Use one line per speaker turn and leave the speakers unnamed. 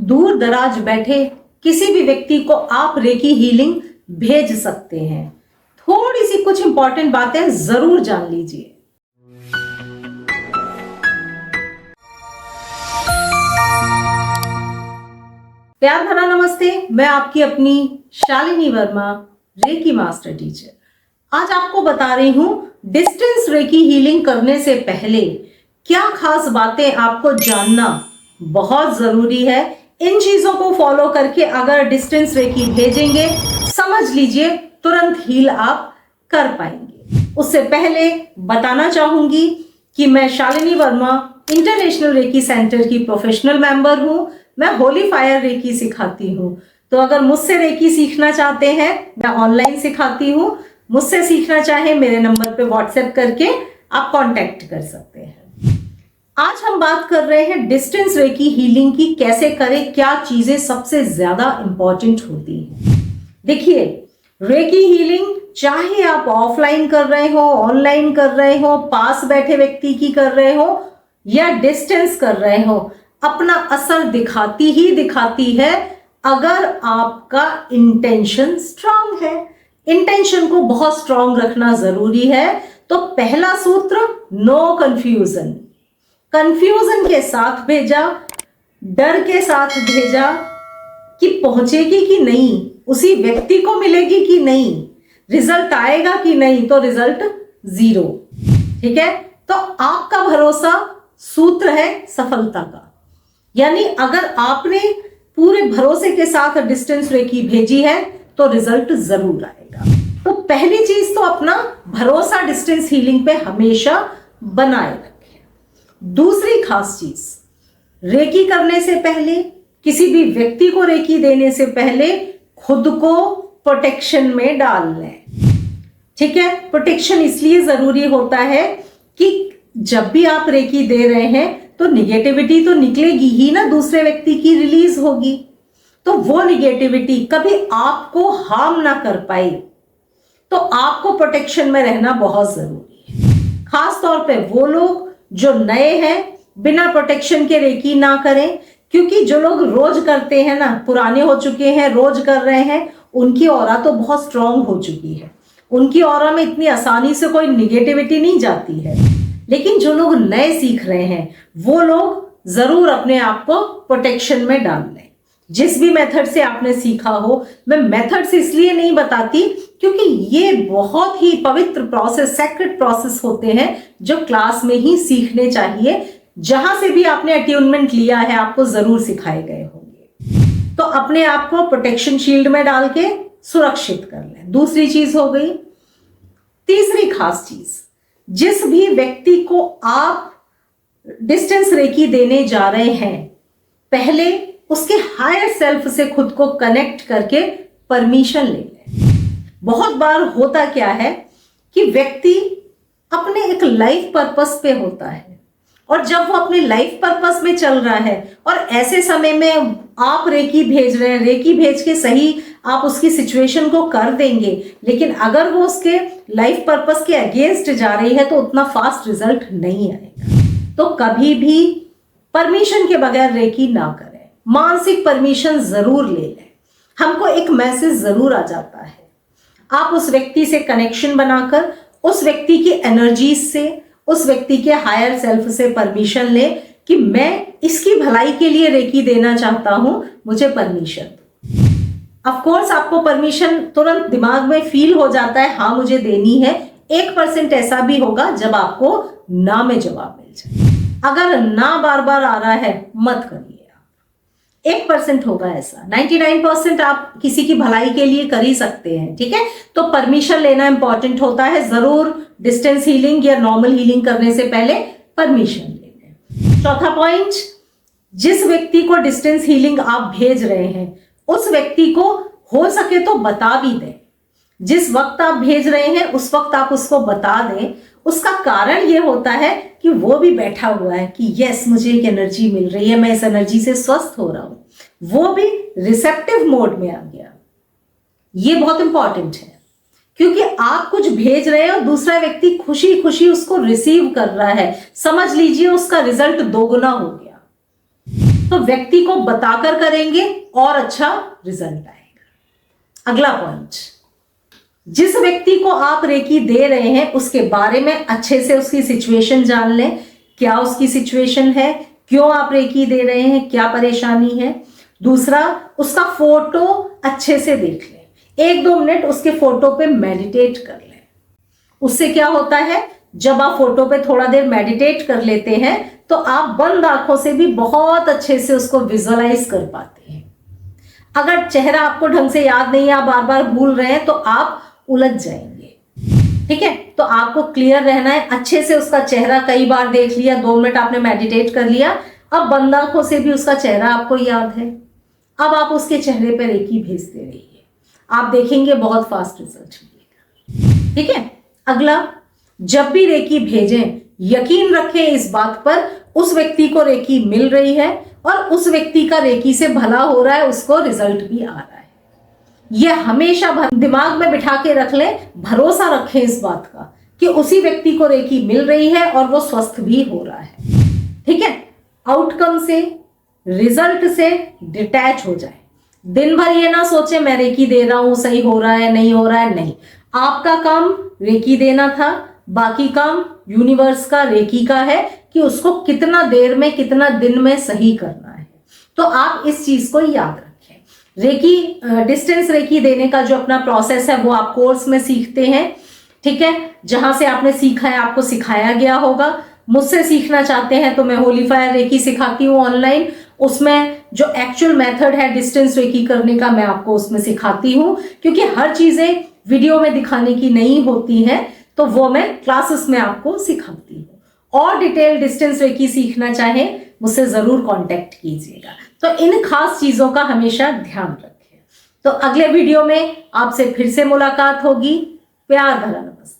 दूर दराज बैठे किसी भी व्यक्ति को आप रेकी हीलिंग भेज सकते हैं। थोड़ी सी कुछ इंपॉर्टेंट बातें जरूर जान लीजिए। प्यार भरा नमस्ते, मैं आपकी अपनी Shalini Verma, reiki master teacher. आज आपको बता रही हूं डिस्टेंस रेकी हीलिंग करने से पहले क्या खास बातें आपको जानना बहुत जरूरी है। इन चीजों को फॉलो करके अगर डिस्टेंस रेकी भेजेंगे, समझ लीजिए तुरंत हील आप कर पाएंगे। उससे पहले बताना चाहूंगी कि मैं Shalini Verma international Reiki centre की प्रोफेशनल मेंबर हूं। मैं होली फायर रेकी सिखाती हूं। तो अगर मुझसे रेकी सीखना चाहते हैं, मैं ऑनलाइन सिखाती हूं। मुझसे सीखना चाहे मेरे नंबर पे व्हाट्सएप करके आप कांटेक्ट कर सकते हैं। आज हम बात कर रहे हैं डिस्टेंस रेकी हीलिंग की, कैसे करें, क्या चीजें सबसे ज्यादा इंपॉर्टेंट होती हैं। देखिए, रेकी हीलिंग चाहे आप ऑफलाइन कर रहे हो, ऑनलाइन कर रहे हो, पास बैठे व्यक्ति की कर रहे हो या डिस्टेंस कर रहे हो, अपना असर दिखाती ही दिखाती है अगर आपका इंटेंशन स्ट्रांग है। इंटेंशन को बहुत स्ट्रांग रखना जरूरी है। तो पहला सूत्र, नो कंफ्यूजन। कंफ्यूजन के साथ भेजा, डर के साथ भेजा कि पहुंचेगी कि नहीं, उसी व्यक्ति को मिलेगी कि नहीं, रिजल्ट आएगा कि नहीं, तो रिजल्ट 0। ठीक है, तो आपका भरोसा सूत्र है सफलता का। यानी अगर आपने पूरे भरोसे के साथ डिस्टेंस रेकी भेजी है तो रिजल्ट जरूर आएगा। तो पहली चीज तो अपना भरोसा डिस्टेंस हीलिंग पे हमेशा बनाए रखें। दूसरी खास चीज, रेकी करने से पहले, किसी भी व्यक्ति को रेकी देने से पहले खुद को प्रोटेक्शन में डाल लें। ठीक है, प्रोटेक्शन इसलिए जरूरी होता है कि जब भी आप रेकी दे रहे हैं तो निगेटिविटी तो निकलेगी ही ना, दूसरे व्यक्ति की रिलीज होगी। तो वो निगेटिविटी कभी आपको हार्म ना कर पाए, तो आपको प्रोटेक्शन में रहना बहुत जरूरी है। खास तौर पे वो लोग जो नए हैं, बिना प्रोटेक्शन के रेकी ना करें, क्योंकि जो लोग रोज करते हैं ना, पुराने हो चुके हैं, रोज कर रहे हैं, उनकी ऑरा तो बहुत स्ट्रांग हो चुकी है। उनकी ऑरा में इतनी आसानी से कोई निगेटिविटी नहीं जाती है। लेकिन जो लोग नए सीख रहे हैं, वो लोग जरूर अपने आप को प्रोटेक्शन में डाल लें। जिस भी मेथड से आपने सीखा हो, मैं मेथड्स इसलिए नहीं बताती क्योंकि ये बहुत ही पवित्र प्रोसेस, सेक्रेट प्रोसेस होते हैं जो क्लास में ही सीखने चाहिए। जहां से भी आपने अट्यूनमेंट लिया है, आपको जरूर सिखाए गए होंगे। तो अपने आप को प्रोटेक्शन शील्ड में डाल के सुरक्षित कर लें। दूसरी चीज हो गई। तीसरी खास चीज, जिस भी व्यक्ति को आप डिस्टेंस रेकी देने जा रहे हैं, पहले उसके हायर सेल्फ से खुद को कनेक्ट करके परमिशन ले लें। बहुत बार होता क्या है कि व्यक्ति अपने एक लाइफ पर्पस पे होता है, और जब वो अपने लाइफ पर्पस में चल रहा है और ऐसे समय में आप रेकी भेज रहे हैं, रेकी भेज के सही आप उसकी सिचुएशन को कर देंगे, लेकिन अगर वो उसके लाइफ पर्पस के अगेंस्ट जा रही है तो उतना फास्ट रिजल्ट नहीं आएगा। तो कभी भी परमिशन के बगैर रेकी ना करें। मानसिक परमिशन जरूर ले लें। हमको एक मैसेज जरूर आ जाता है। आप उस व्यक्ति से कनेक्शन बनाकर, उस व्यक्ति की एनर्जी से, उस व्यक्ति के हायर सेल्फ से परमिशन ले कि मैं इसकी भलाई के लिए रेकी देना चाहता हूं, मुझे परमिशन दो। ऑफ कोर्स आपको परमिशन तुरंत दिमाग में फील हो जाता है, हाँ मुझे देनी है। 1% ऐसा भी होगा जब आपको ना में जवाब मिल जाए। अगर ना बार बार आ रहा है, मत करिए। 1% होगा ऐसा, 99% आप किसी की भलाई के लिए कर ही सकते हैं। ठीक है, तो परमिशन लेना इंपॉर्टेंट होता है। जरूर डिस्टेंस हीलिंग या नॉर्मल हीलिंग करने से पहले परमिशन ले लें। चौथा पॉइंट, जिस व्यक्ति को डिस्टेंस हीलिंग आप भेज रहे हैं, उस व्यक्ति को हो सके तो बता भी दें। जिस वक्त आप भेज रहे हैं उस वक्त आप उसको बता दें। उसका कारण ये होता है कि वो भी बैठा हुआ है कि यस, मुझे एक एनर्जी मिल रही है, मैं इस एनर्जी से स्वस्थ हो रहा हूं। वो भी रिसेप्टिव मोड में आ गया। ये बहुत इंपॉर्टेंट है, क्योंकि आप कुछ भेज रहे हैं और दूसरा व्यक्ति खुशी खुशी उसको रिसीव कर रहा है। समझ लीजिए उसका रिजल्ट दोगुना हो गया। तो व्यक्ति को बताकर करेंगे और अच्छा रिजल्ट आएगा। अगला पॉइंट, जिस व्यक्ति को आप रेकी दे रहे हैं उसके बारे में अच्छे से उसकी सिचुएशन जान लें। क्या उसकी सिचुएशन है, क्यों आप रेकी दे रहे हैं, क्या परेशानी है। दूसरा, उसका फोटो अच्छे से देख लें, 1-2 मिनट उसके फोटो पे मेडिटेट कर लें। उससे क्या होता है, जब आप फोटो पे थोड़ा देर मेडिटेट कर लेते हैं तो आप बंद आंखों से भी बहुत अच्छे से उसको विजुअलाइज कर पाते हैं। अगर चेहरा आपको ढंग से याद नहीं है, आप बार बार भूल रहे हैं, तो आप उलझ जाएंगे। ठीक है, तो आपको क्लियर रहना है, अच्छे से उसका चेहरा कई बार देख लिया, 2 मिनट आपने मेडिटेट कर लिया, अब बंद आंखों से भी उसका चेहरा आपको याद है। अब आप उसके चेहरे पर रेकी भेजते रहिए, आप देखेंगे बहुत फास्ट रिजल्ट मिलेगा। ठीक है, अगला, जब भी रेकी भेजें यकीन रखें इस बात पर उस व्यक्ति को रेकी मिल रही है और उस व्यक्ति का रेकी से भला हो रहा है, उसको रिजल्ट भी आ रहा है। यह हमेशा दिमाग में बिठा के रख लें, भरोसा रखें इस बात का कि उसी व्यक्ति को रेकी मिल रही है और वो स्वस्थ भी हो रहा है। ठीक है, आउटकम से, रिजल्ट से डिटैच हो जाए। दिन भर ये ना सोचे मैं रेकी दे रहा हूं, सही हो रहा है नहीं हो रहा है, नहीं। आपका काम रेकी देना था, बाकी काम यूनिवर्स का, रेकी का है कि उसको कितना देर में, कितना दिन में सही करना है। तो आप इस चीज को याद रखें। रेकी, डिस्टेंस रेकी देने का जो अपना प्रोसेस है वो आप कोर्स में सीखते हैं। ठीक है, जहां से आपने सीखा है आपको सिखाया गया होगा। मुझसे सीखना चाहते हैं तो मैं होली फायर रेकी सिखाती हूँ ऑनलाइन। उसमें जो एक्चुअल मेथड है डिस्टेंस रेकी करने का, मैं आपको उसमें सिखाती हूँ, क्योंकि हर चीजें वीडियो में दिखाने की नहीं होती हैं, तो वो मैं क्लासेस में आपको सिखाती हूँ। और डिटेल डिस्टेंस रेकी सीखना चाहें मुझसे जरूर कांटेक्ट कीजिएगा। तो इन खास चीजों का हमेशा ध्यान रखें। तो अगले वीडियो में आपसे फिर से मुलाकात होगी। प्यार भरा नमस्ते।